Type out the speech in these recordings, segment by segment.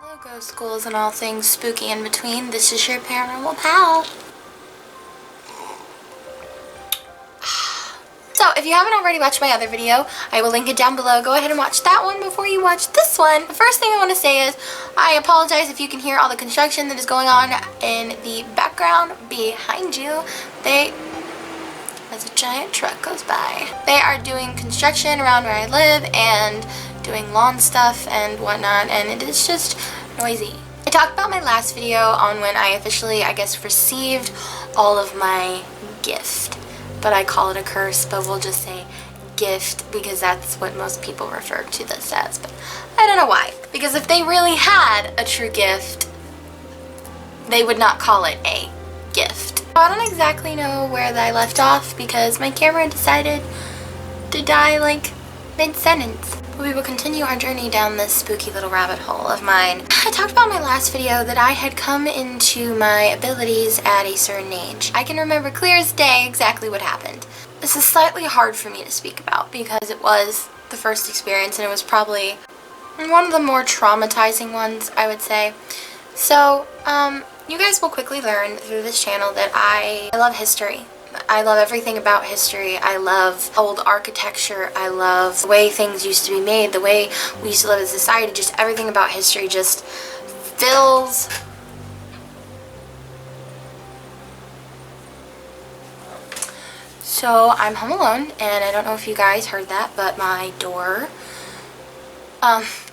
Hello ghost schools and all things spooky in between. This is your paranormal pal. So if you haven't already watched my other video, I will link it down below. Go ahead and watch that one before you watch this one. The first thing I want to say is I apologize if you can hear all the construction that is going on in the background behind you. As a giant truck goes by. They are doing construction around where I live and doing lawn stuff and whatnot, and it is just noisy. I talked about my last video on when I officially, I guess, received all of my gift. But I call it a curse, but we'll just say gift because that's what most people refer to this as. But I don't know why. Because if they really had a true gift, they would not call it a gift. I don't exactly know where I left off because my camera decided to die like mid-sentence. We will continue our journey down this spooky little rabbit hole of mine. I talked about in my last video that I had come into my abilities at a certain age. I can remember clear as day exactly what happened. This is slightly hard for me to speak about because it was the first experience and it was probably one of the more traumatizing ones, I would say. So, you guys will quickly learn through this channel that I love history. I love everything about history. I love old architecture. I love the way things used to be made, the way we used to live as a society. Just everything about history just fills So I'm home alone, and I don't know if you guys heard that, but my door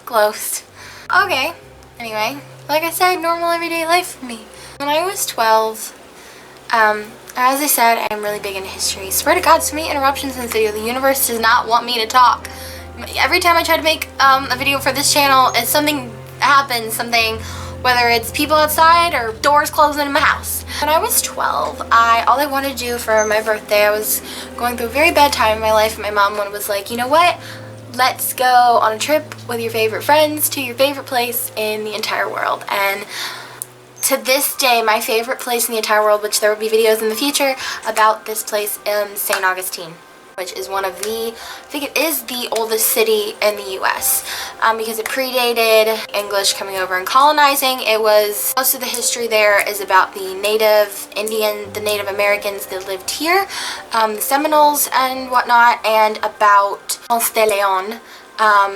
closed. Okay, anyway, like I said, normal everyday life for me. When I was 12, as I said, I'm really big into history. Swear to God, so many interruptions in this video. The universe does not want me to talk. Every time I try to make a video for this channel, something happens, whether it's people outside or doors closing in my house. When I was 12, all I wanted to do for my birthday, I was going through a very bad time in my life, and my mom was like, you know what? Let's go on a trip with your favorite friends to your favorite place in the entire world. And to this day, my favorite place in the entire world, which there will be videos in the future about this place, St. Augustine, which is one of I think it is the oldest city in the U.S. Because it predated English coming over and colonizing. Most of the history there is about the Native Americans that lived here, the Seminoles and whatnot, and about st.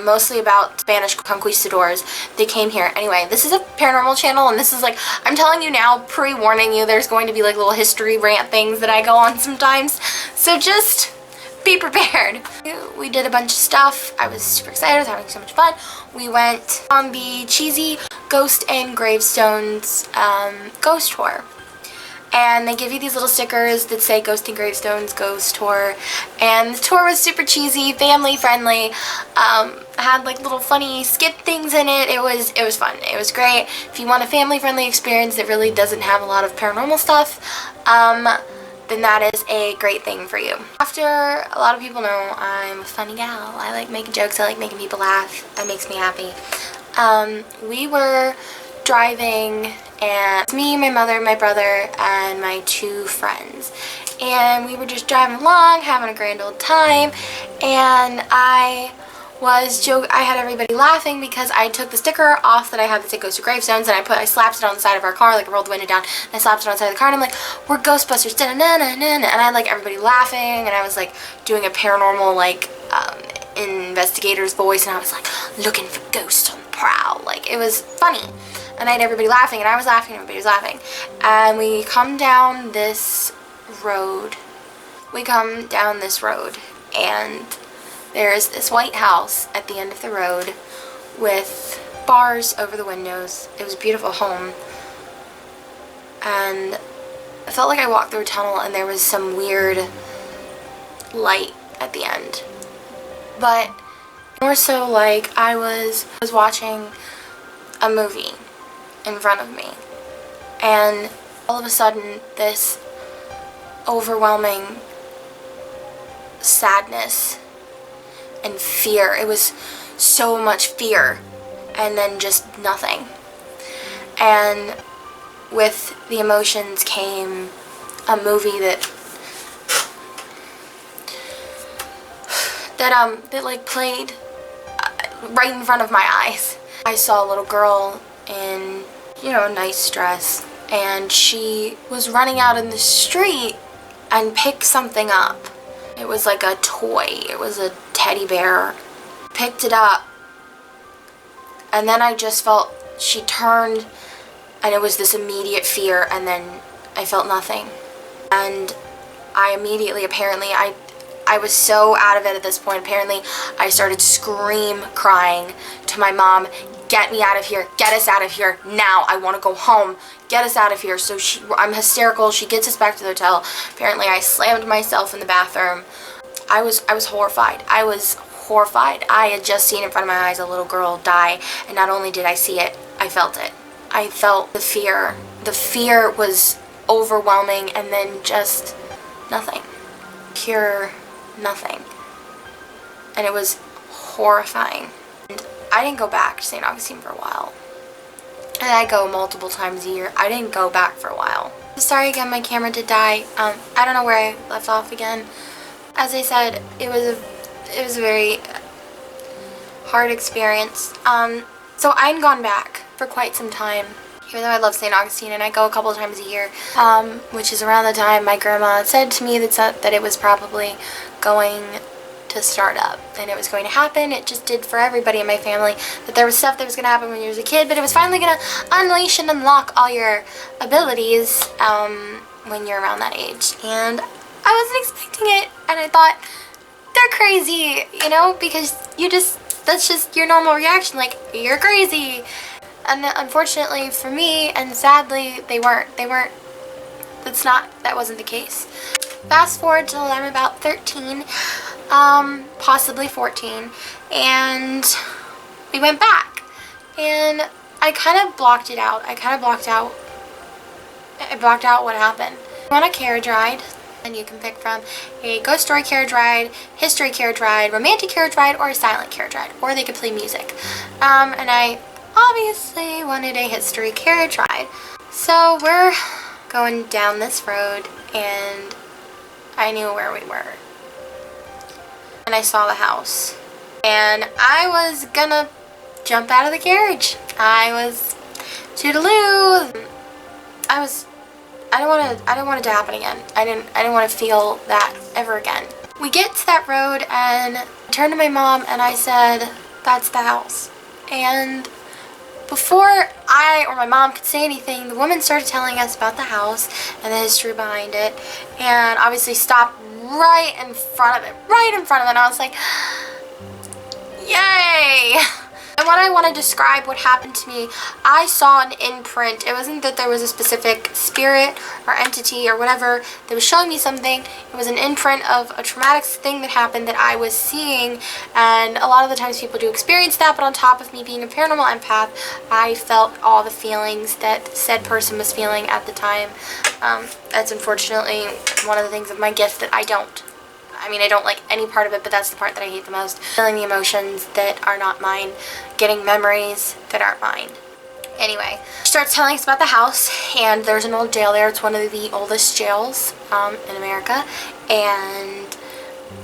Mostly about Spanish conquistadors. They came here. Anyway, this is a paranormal channel, and this is like, I'm telling you now, pre-warning you, there's going to be like little history rant things that I go on sometimes. So just be prepared. We did a bunch of stuff. I was super excited. I was having so much fun. We went on the cheesy Ghost and Gravestones ghost tour. And they give you these little stickers that say Ghost and Gravestones Ghost Tour. And the tour was super cheesy, family friendly. Had like little funny skit things in it. It was fun. It was great. If you want a family friendly experience that really doesn't have a lot of paranormal stuff, then that is a great thing for you. After a lot of people know I'm a funny gal. I like making jokes. I like making people laugh. That makes me happy. We were driving, and it's me, my mother, my brother, and my two friends. And we were just driving along, having a grand old time, and I had everybody laughing because I took the sticker off that I had that said Ghost of Gravestones, and I slapped it on the side of our car, like I rolled the window down, and I slapped it on the side of the car, and I'm like, we're Ghostbusters, da-na-na-na-na, and I had like everybody laughing, and I was like doing a paranormal like investigator's voice, and I was like looking for ghosts on the prowl. Like, it was funny, and I had everybody laughing, and I was laughing, and everybody was laughing. And we come down this road, and there's this white house at the end of the road with bars over the windows. It was a beautiful home. And I felt like I walked through a tunnel and there was some weird light at the end. But more so like I was watching a movie in front of me. And all of a sudden this overwhelming sadness and fear. It was so much fear and then just nothing. And with the emotions came a movie that like played right in front of my eyes. I saw a little girl in, you know, a nice dress, and she was running out in the street and picked something up. It was like a toy. It was a teddy bear. Picked it up, and then I just felt she turned, and it was this immediate fear, and then I felt nothing. And I immediately, apparently, I was so out of it at this point. Apparently, I started crying to my mom, "Get me out of here. Get us out of here now. I want to go home. Get us out of here." So I'm hysterical. She gets us back to the hotel. Apparently, I slammed myself in the bathroom. I was horrified. I was horrified. I had just seen in front of my eyes a little girl die, and not only did I see it, I felt it. I felt the fear. The fear was overwhelming, and then just nothing. Pure nothing. And it was horrifying. And I didn't go back to St. Augustine for a while. And I go multiple times a year. I didn't go back for a while. Sorry again, my camera did die. I don't know where I left off again. As I said, it was a very hard experience. So I hadn't gone back for quite some time, even though I love St. Augustine, and I go a couple of times a year, which is around the time my grandma said to me that it was probably going to start up, and it was going to happen. It just did for everybody in my family, that there was stuff that was going to happen when you was a kid, but it was finally going to unleash and unlock all your abilities when you're around that age. And I wasn't expecting it, and I thought, they're crazy, you know, because that's just your normal reaction, like, you're crazy. And unfortunately for me, and sadly, they weren't. That wasn't the case. Fast forward till I'm about 13, possibly 14, and we went back. And I kind of blocked it out. I blocked out what happened. I'm on a carriage ride, and you can pick from a ghost story carriage ride, history carriage ride, romantic carriage ride, or a silent carriage ride, or they could play music. And I obviously wanted a history carriage ride. So we're going down this road, and I knew where we were. And I saw the house. And I was gonna jump out of the carriage. I was toodaloo. I don't want it to happen again. I didn't want to feel that ever again. We get to that road, and I turned to my mom and I said, "That's the house." And before I or my mom could say anything, the woman started telling us about the house and the history behind it, and obviously stopped right in front of it. And I was like, yay! And when I want to describe what happened to me, I saw an imprint. It wasn't that there was a specific spirit or entity or whatever that was showing me something. It was an imprint of a traumatic thing that happened that I was seeing. And a lot of the times people do experience that, but on top of me being a paranormal empath, I felt all the feelings that said person was feeling at the time. That's unfortunately one of the things of my gift that I don't. I mean, I don't like any part of it, but that's the part that I hate the most. Feeling the emotions that are not mine, getting memories that aren't mine. Anyway, she starts telling us about the house, and there's an old jail there. It's one of the oldest jails in America, and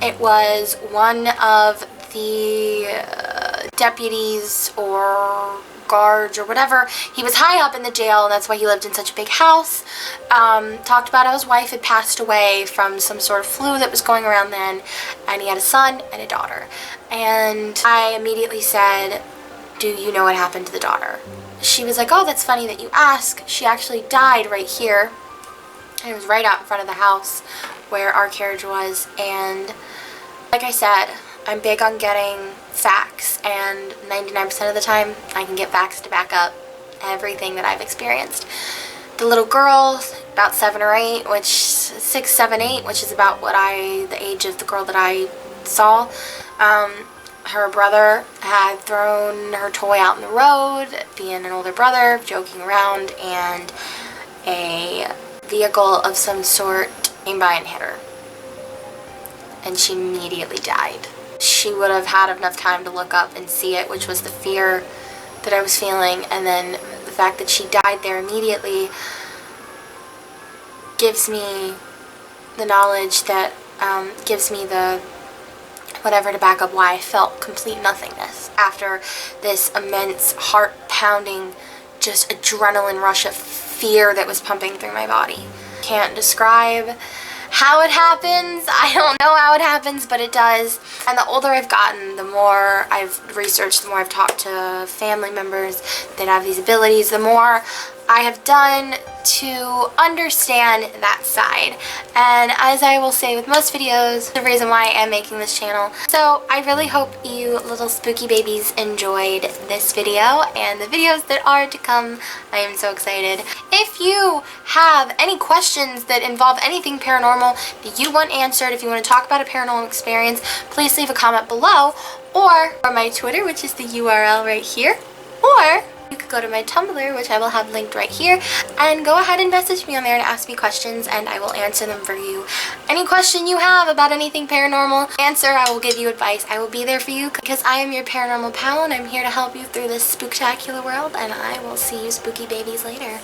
it was one of the deputies or guards or whatever. He was high up in the jail, and that's why he lived in such a big house. Talked about how his wife had passed away from some sort of flu that was going around then, and he had a son and a daughter. And I immediately said, "Do you know what happened to the daughter?" She was like, "Oh, that's funny that you ask. She actually died right here." And it was right out in front of the house where our carriage was. And like I said, I'm big on getting facts, and 99% of the time I can get facts to back up everything that I've experienced. The little girl, about 7 or 8, 6, 7, 8, which is about the age of the girl that I saw. Her brother had thrown her toy out in the road, being an older brother, joking around, and a vehicle of some sort came by and hit her. And she immediately died. She would have had enough time to look up and see it, which was the fear that I was feeling, and then the fact that she died there immediately gives me the knowledge that gives me the whatever to back up why I felt complete nothingness after this immense heart-pounding just adrenaline rush of fear that was pumping through my body. Can't describe how it happens. I don't know how it happens, but it does. And the older I've gotten, the more I've researched, the more I've talked to family members that have these abilities, the more I have done to understand that side. And as I will say with most videos, the reason why I am making this channel. So I really hope you little spooky babies enjoyed this video and the videos that are to come. I am so excited. If you have any questions that involve anything paranormal that you want answered, if you want to talk about a paranormal experience, please leave a comment below, or my Twitter, which is the URL right here, or you could go to my Tumblr, which I will have linked right here, and go ahead and message me on there and ask me questions, and I will answer them for you. Any question you have about anything paranormal, answer, I will give you advice. I will be there for you because I am your paranormal pal, and I'm here to help you through this spooktacular world, and I will see you spooky babies later.